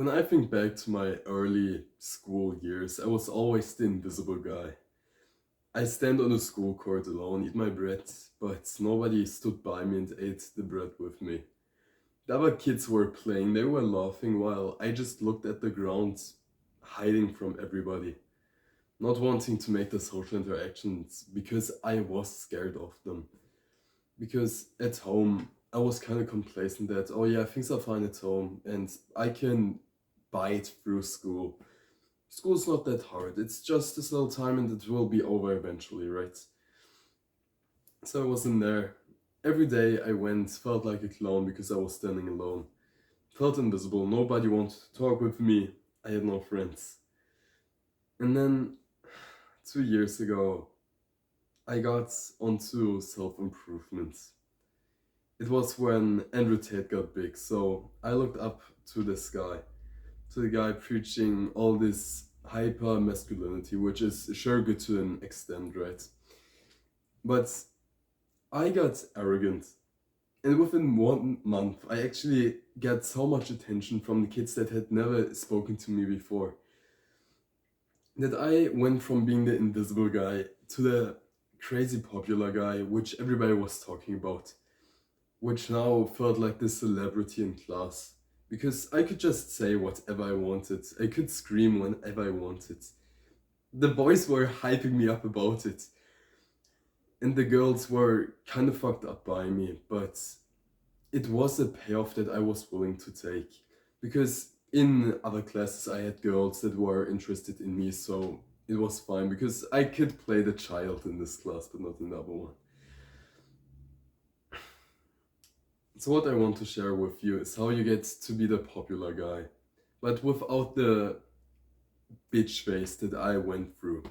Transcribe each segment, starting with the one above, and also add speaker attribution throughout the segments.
Speaker 1: When I think back to my early school years, I was always the invisible guy. I stand on the school court alone, eat my bread, but nobody stood by me and ate the bread with me. The other kids were playing, they were laughing while I just looked at the ground, hiding from everybody, not wanting to make the social interactions because I was scared of them. Because at home, I was kind of complacent that, oh yeah, things are fine at home and I can bite through school. School's not that hard. It's just this little time and it will be over eventually, right? So I was in there. Every day I went, felt like a clown because I was standing alone. Felt invisible. Nobody wanted to talk with me. I had no friends. And then 2 years ago, I got onto self improvement. It was when Andrew Tate got big, so I looked up to this guy, to the guy preaching all this hyper masculinity, which is sure good to an extent, right? But I got arrogant. And within 1 month, I actually got so much attention from the kids that had never spoken to me before that I went from being the invisible guy to the crazy popular guy, which everybody was talking about, which now felt like the celebrity in class. Because I could just say whatever I wanted, I could scream whenever I wanted. The boys were hyping me up about it, and the girls were kind of fucked up by me, but it was a payoff that I was willing to take. Because in other classes, I had girls that were interested in me, so it was fine because I could play the child in this class, but not in the other one. So, what I want to share with you is how you get to be the popular guy, but without the bitch face that I went through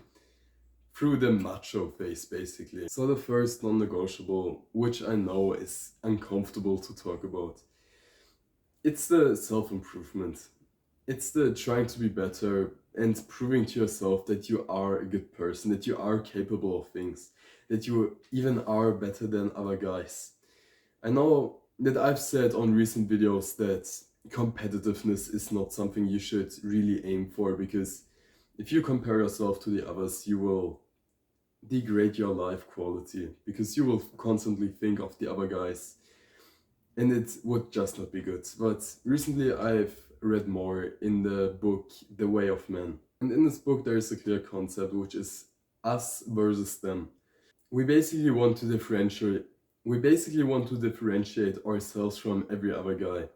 Speaker 1: the macho phase basically. So the first non-negotiable, which I know is uncomfortable to talk about, it's the self-improvement. It's the trying to be better and proving to yourself that you are a good person, that you are capable of things, that you even are better than other guys. I know that I've said on recent videos that competitiveness is not something you should really aim for because if you compare yourself to the others, you will degrade your life quality because you will constantly think of the other guys and it would just not be good. But recently I've read more in the book The Way of Man. And in this book there is a clear concept which is us versus them. We basically want to differentiate ourselves from every other guy.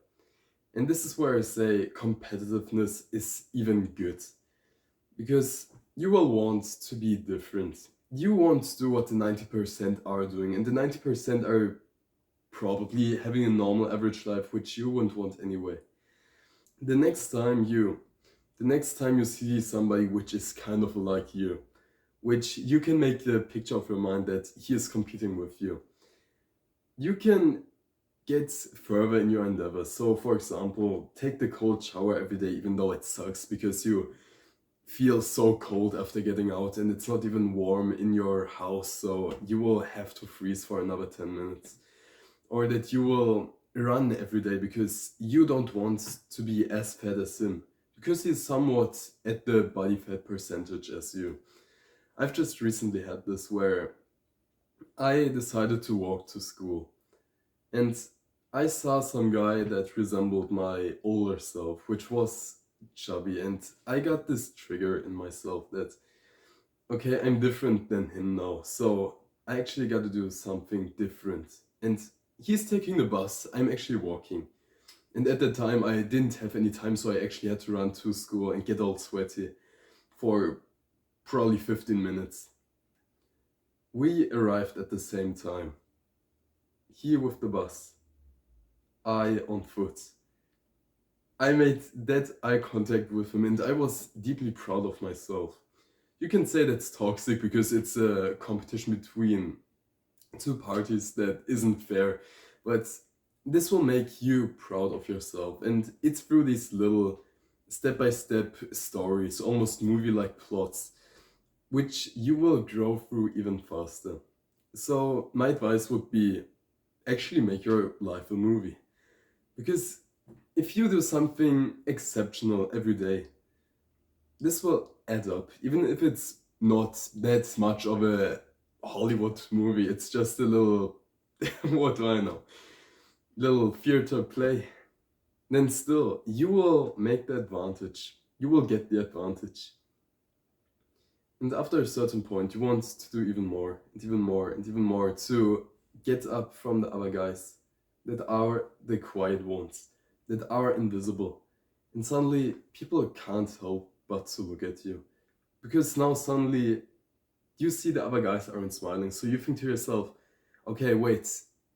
Speaker 1: And this is where I say competitiveness is even good. Because you will want to be different. You won't do what the 90% are doing, and the 90% are probably having a normal average life, which you wouldn't want anyway. The next time you the next time you see somebody which is kind of like you, which you can make the picture of your mind that he is competing with you, you can get further in your endeavor. So, for example, take the cold shower every day, even though it sucks because you feel so cold after getting out and it's not even warm in your house, so you will have to freeze for another 10 minutes. Or that you will run every day because you don't want to be as fat as him, because he's somewhat at the body fat percentage as you. I've just recently had this where I decided to walk to school and I saw some guy that resembled my older self, which was chubby, and I got this trigger in myself that, okay, I'm different than him now, so I actually got to do something different. And he's taking the bus, I'm actually walking. And at that time, I didn't have any time, so I actually had to run to school and get all sweaty for probably 15 minutes. We arrived at the same time. He with the bus, I on foot. I made that eye contact with him and I was deeply proud of myself. You can say that's toxic because it's a competition between two parties that isn't fair, but this will make you proud of yourself. And it's through these little step by step stories, almost movie like plots, which you will grow through even faster. So, my advice would be actually make your life a movie. Because If you do something exceptional every day, this will add up, even if it's not that much of a Hollywood movie. It's just a little, what do I know, little theater play. Then still, you will make the advantage. You will get the advantage. And after a certain point, you want to do even more, and even more, and even more to get up from the other guys that are the quiet ones, that are invisible. And suddenly, people can't help but to look at you. Because now suddenly you see the other guys aren't smiling. So you think to yourself, okay, wait,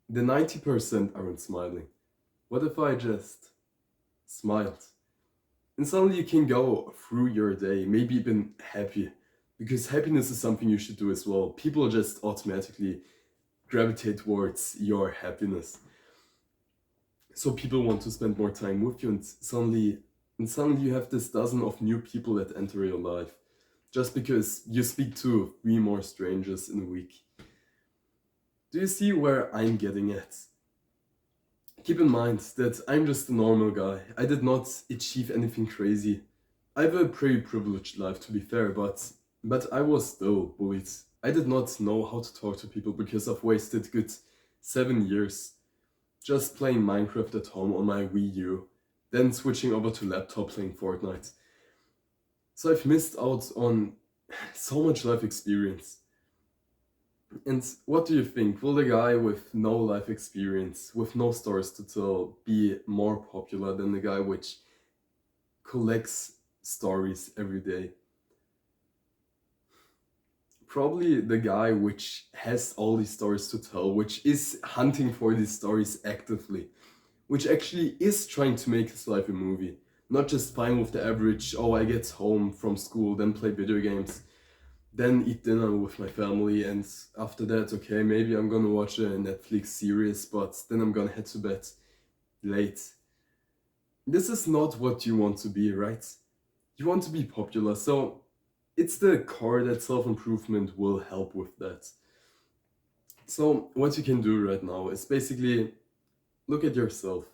Speaker 1: the 90% aren't smiling. What if I just smiled? And suddenly you can go through your day, maybe even happy. Because happiness is something you should do as well. People just automatically gravitate towards your happiness. So people want to spend more time with you, and suddenly you have this dozen of new people that enter your life. Just because you speak to three more strangers in a week. Do you see where I'm getting at? Keep in mind that I'm just a normal guy. I did not achieve anything crazy. I have a pretty privileged life, to be fair, but I was still bullied. I did not know how to talk to people because I've wasted good 7 years just playing Minecraft at home on my Wii U, then switching over to laptop playing Fortnite. So I've missed out on so much life experience. And what do you think? Will the guy with no life experience, with no stories to tell, be more popular than the guy which collects stories every day? Probably the guy which has all these stories to tell, which is hunting for these stories actively, which actually is trying to make his life a movie. Not just fine with the average, oh, I get home from school, then play video games, then eat dinner with my family, and after that, okay, maybe I'm gonna watch a Netflix series, but then I'm gonna head to bed late. This is not what you want to be, right? You want to be popular, so it's the core that self improvement will help with that. So, what you can do right now is basically look at yourself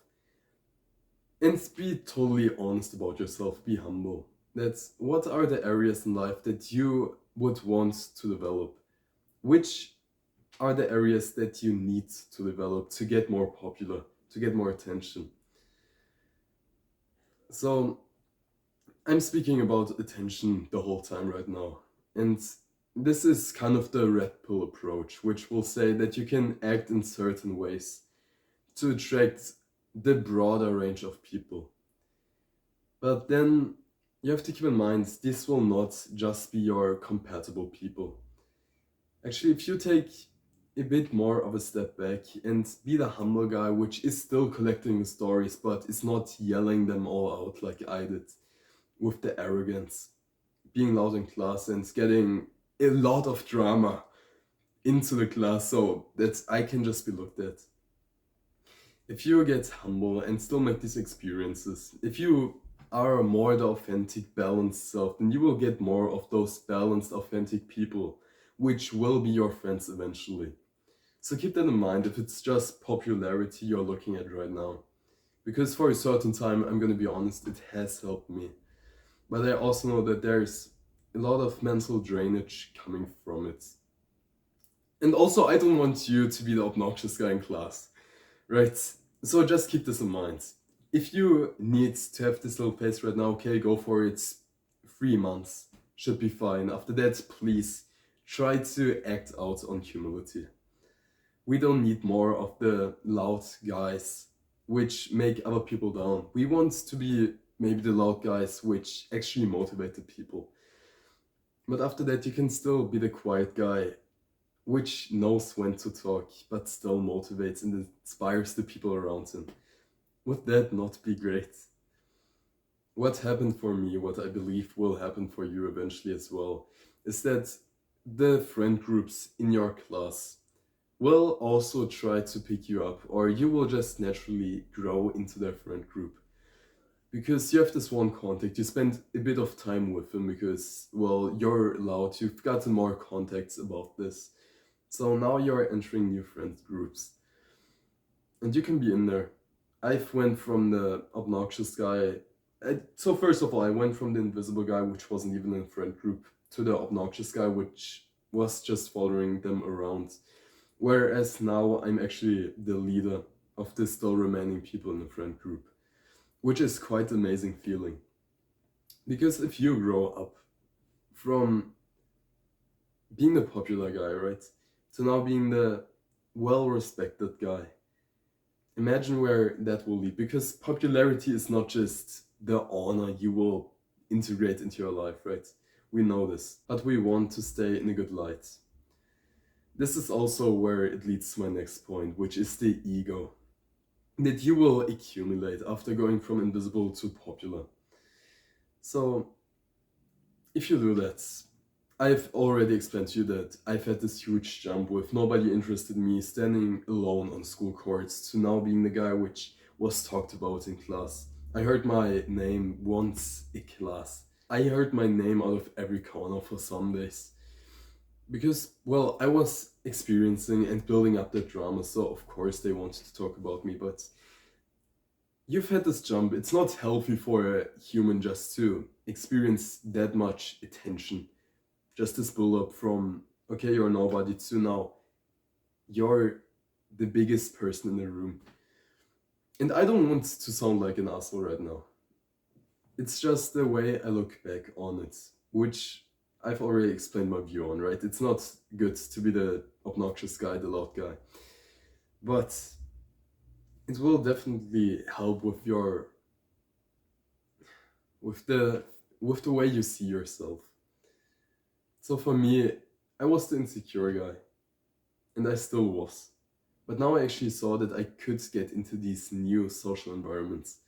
Speaker 1: and be totally honest about yourself, be humble. That's what are the areas in life that you would want to develop? Which are the areas that you need to develop to get more popular, to get more attention? So, I'm speaking about attention the whole time right now. And this is kind of the red pill approach, which will say that you can act in certain ways to attract the broader range of people. But then you have to keep in mind this will not just be your compatible people. Actually, if you take a bit more of a step back and be the humble guy, which is still collecting the stories but is not yelling them all out like I did with the arrogance, being loud in class and getting a lot of drama into the class so that I can just be looked at. If you get humble and still make these experiences, if you are more the authentic, balanced self, then you will get more of those balanced, authentic people, which will be your friends eventually. So keep that in mind if it's just popularity you're looking at right now. Because for a certain time, I'm gonna be honest, it has helped me. But I also know that there's a lot of mental drainage coming from it. And also, I don't want you to be the obnoxious guy in class, right? So just keep this in mind. If you need to have this little phase right now, okay, go for it. 3 months should be fine. After that, please try to act out on humility. We don't need more of the loud guys which make other people down. We want to be maybe the loud guys which actually motivate the people. But after that, you can still be the quiet guy which knows when to talk but still motivates and inspires the people around him. Would that not be great? What happened for me, what I believe will happen for you eventually as well, is that the friend groups in your class will also try to pick you up, or you will just naturally grow into their friend group. Because you have this one contact, you spend a bit of time with them because, well, you're loud, you've gotten more contacts about this. So now you're entering new friend groups. And you can be in there. I've went from the obnoxious guy. So first of all, I went from the invisible guy, which wasn't even in a friend group, to the obnoxious guy, which was just following them around. Whereas now I'm actually the leader of the still remaining people in the friend group, which is quite an amazing feeling. Because if you grow up from being the popular guy, right, to now being the well-respected guy, imagine where that will lead. Because popularity is not just the honor you will integrate into your life, right? We know this, but we want to stay in a good light. This is also where it leads to my next point, which is the ego that you will accumulate after going from invisible to popular. So, if you do that, I've already explained to you that I've had this huge jump with nobody interested in me, standing alone on school courts, to now being the guy which was talked about in class. I heard my name once in class. I heard my name out of every corner for some days. Because, well, I was experiencing and building up that drama, so of course they wanted to talk about me, but you've had this jump. It's not healthy for a human just to experience that much attention. Just this build up from, okay, you're nobody, to now you're the biggest person in the room. And I don't want to sound like an asshole right now. It's just the way I look back on it, which I've already explained my view on, right? It's not good to be the obnoxious guy, the loud guy. But it will definitely help with your with the way you see yourself. So for me, I was the insecure guy, and I still was. But now I actually saw that I could get into these new social environments.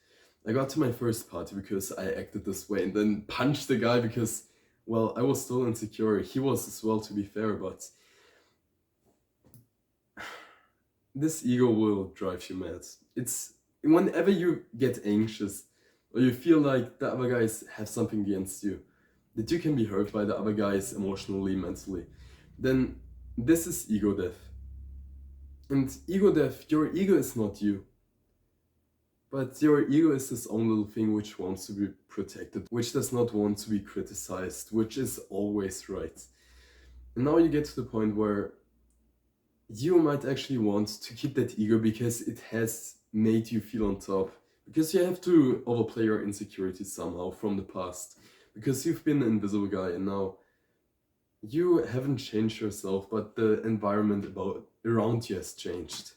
Speaker 1: I got to my first party because I acted this way and then punched the guy because, well, I was still insecure. He was as well, to be fair, but this ego will drive you mad. It's whenever you get anxious or you feel like the other guys have something against you, that you can be hurt by the other guys emotionally, mentally, then this is ego death. And ego death, your ego is not you. But your ego is this own little thing which wants to be protected, which does not want to be criticized, which is always right. And now you get to the point where you might actually want to keep that ego because it has made you feel on top. Because you have to overplay your insecurities somehow from the past. Because you've been an invisible guy and now you haven't changed yourself, but the environment around you has changed.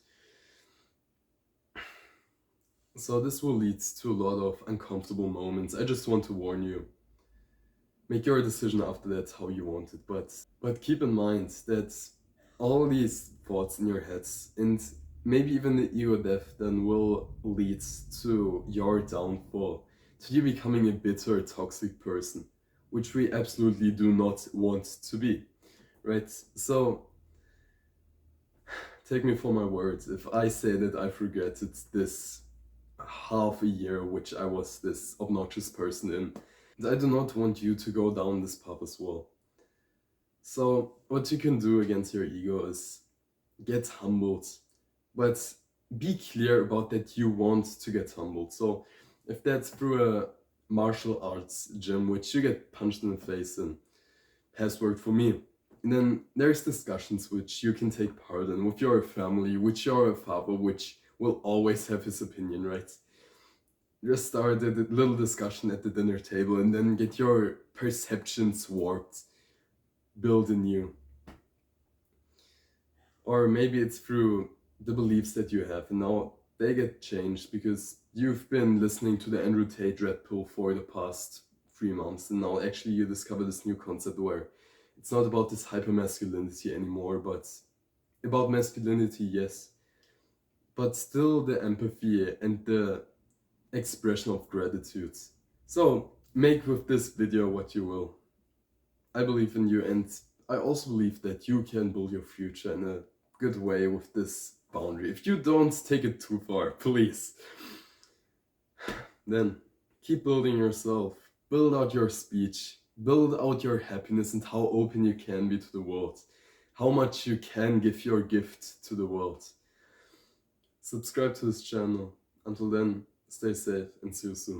Speaker 1: So this will lead to a lot of uncomfortable moments. I just want to warn you. Make your decision after that how you want it, but keep in mind that all these thoughts in your heads and maybe even the ego death then will lead to your downfall, to you becoming a bitter, toxic person, which we absolutely do not want to be, right? So take me for my words if I say that I've regretted this half a year which I was this obnoxious person in. And I do not want you to go down this path as well. So what you can do against your ego is get humbled, but be clear about that you want to get humbled. So if that's through a martial arts gym, which you get punched in the face in, has worked for me. And then there's discussions which you can take part in with your family, with your father, which will always have his opinion, right? Just start a little discussion at the dinner table and then get your perceptions warped, build anew. Or maybe it's through the beliefs that you have and now they get changed because you've been listening to the Andrew Tate Red Pill for the past 3 months and now actually you discover this new concept where it's not about this hypermasculinity anymore, but about masculinity, yes, but still the empathy and the expression of gratitude. So make with this video what you will. I believe in you and I also believe that you can build your future in a good way with this boundary. If you don't take it too far, please. Then keep building yourself. Build out your speech. Build out your happiness and how open you can be to the world. How much you can give your gift to the world. Subscribe to this channel. Until then, stay safe and see you soon.